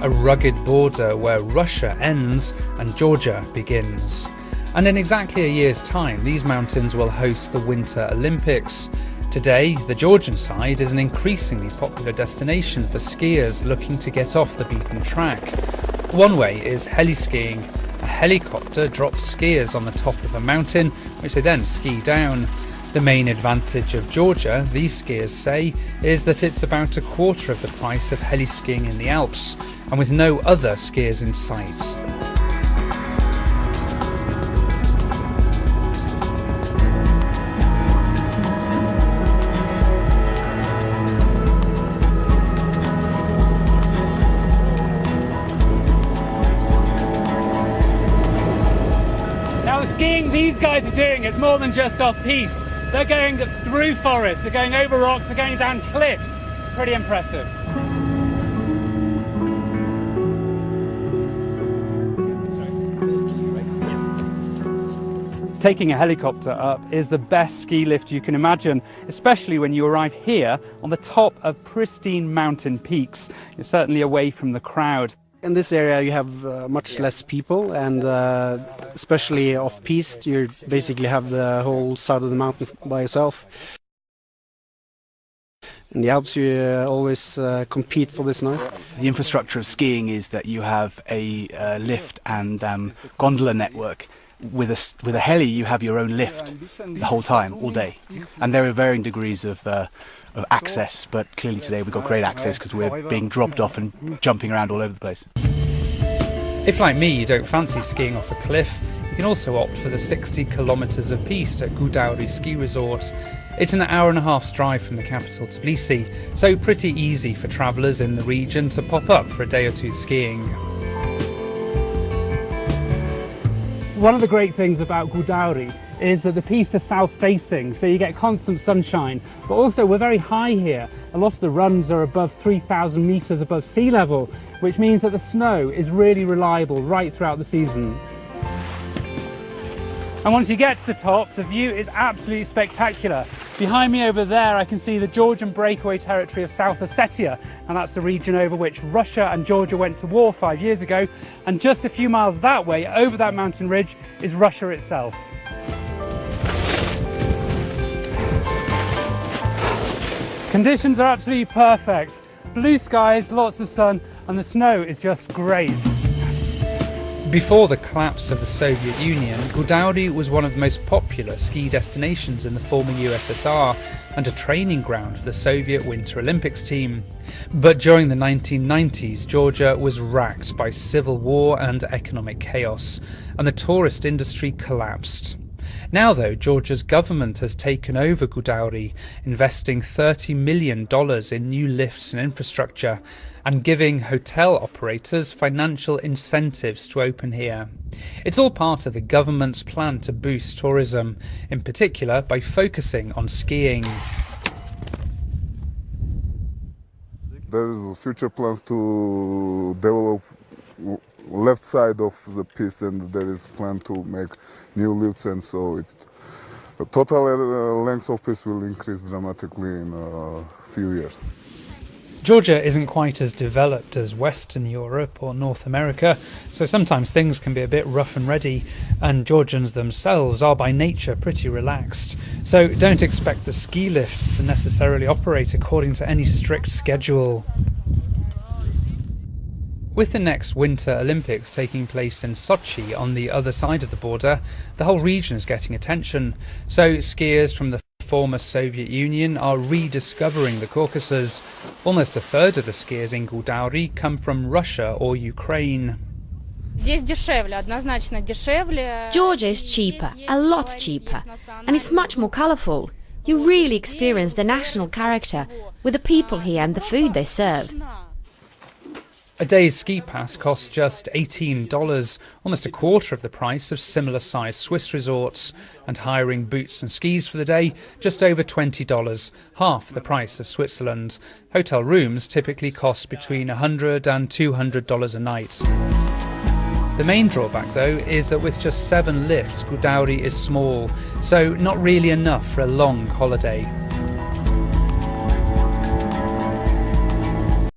a rugged border where Russia ends and Georgia begins. And in exactly a year's time, these mountains will host the Winter Olympics. Today, the Georgian side is an increasingly popular destination for skiers looking to get off the beaten track. One way is heliskiing. A helicopter drops skiers on the top of a mountain, which they then ski down. The main advantage of Georgia, these skiers say, is that it's about a quarter of the price of heliskiing in the Alps, and with no other skiers in sight. Now the skiing these guys are doing is more than just off-piste. They're going through forests, they're going over rocks, they're going down cliffs. Pretty impressive. Taking a helicopter up is the best ski lift you can imagine, especially when you arrive here on the top of pristine mountain peaks. You're certainly away from the crowd. In this area you have much less people, and especially off-piste you basically have the whole side of the mountain by yourself. In the Alps you always compete for this now. The infrastructure of skiing is that you have a lift and gondola network. With a heli you have your own lift the whole time, all day. And there are varying degrees of access, but clearly today we've got great access because we're being dropped off and jumping around all over the place. If, like me, you don't fancy skiing off a cliff, you can also opt for the 60 kilometres of piste at Gudauri ski resort. It's an hour-and-a-half's drive from the capital Tbilisi, so pretty easy for travellers in the region to pop up for a day or two skiing. One of the great things about Gudauri is that the piste is south-facing, so you get constant sunshine. But also we're very high here. A lot of the runs are above 3,000 metres above sea level, which means that the snow is really reliable right throughout the season. And once you get to the top, the view is absolutely spectacular. Behind me over there, I can see the Georgian breakaway territory of South Ossetia, and that's the region over which Russia and Georgia went to war 5 years ago. And just a few miles that way, over that mountain ridge, is Russia itself. Conditions are absolutely perfect. Blue skies, lots of sun, and the snow is just great. Before the collapse of the Soviet Union, Gudauri was one of the most popular ski destinations in the former USSR and a training ground for the Soviet Winter Olympics team. But during the 1990s, Georgia was racked by civil war and economic chaos, and the tourist industry collapsed. Now though, Georgia's government has taken over Gudauri, investing $30 million in new lifts and infrastructure, and giving hotel operators financial incentives to open here. It's all part of the government's plan to boost tourism, in particular by focusing on skiing. There is future plans to develop left side of the piste, and there is plan to make new lifts, and so the total length of piste will increase dramatically in a few years. Georgia isn't quite as developed as Western Europe or North America, so sometimes things can be a bit rough and ready, and Georgians themselves are by nature pretty relaxed. So don't expect the ski lifts to necessarily operate according to any strict schedule. With the next Winter Olympics taking place in Sochi on the other side of the border, the whole region is getting attention. So skiers from the former Soviet Union are rediscovering the Caucasus. Almost a third of the skiers in Gudauri come from Russia or Ukraine. Georgia is cheaper, a lot cheaper, and it's much more colourful. You really experience the national character with the people here and the food they serve. A day's ski pass costs just $18, almost a quarter of the price of similar-sized Swiss resorts, and hiring boots and skis for the day, just over $20, half the price of Switzerland. Hotel rooms typically cost between $100 and $200 a night. The main drawback, though, is that with just 7 lifts, Gudauri is small, so not really enough for a long holiday.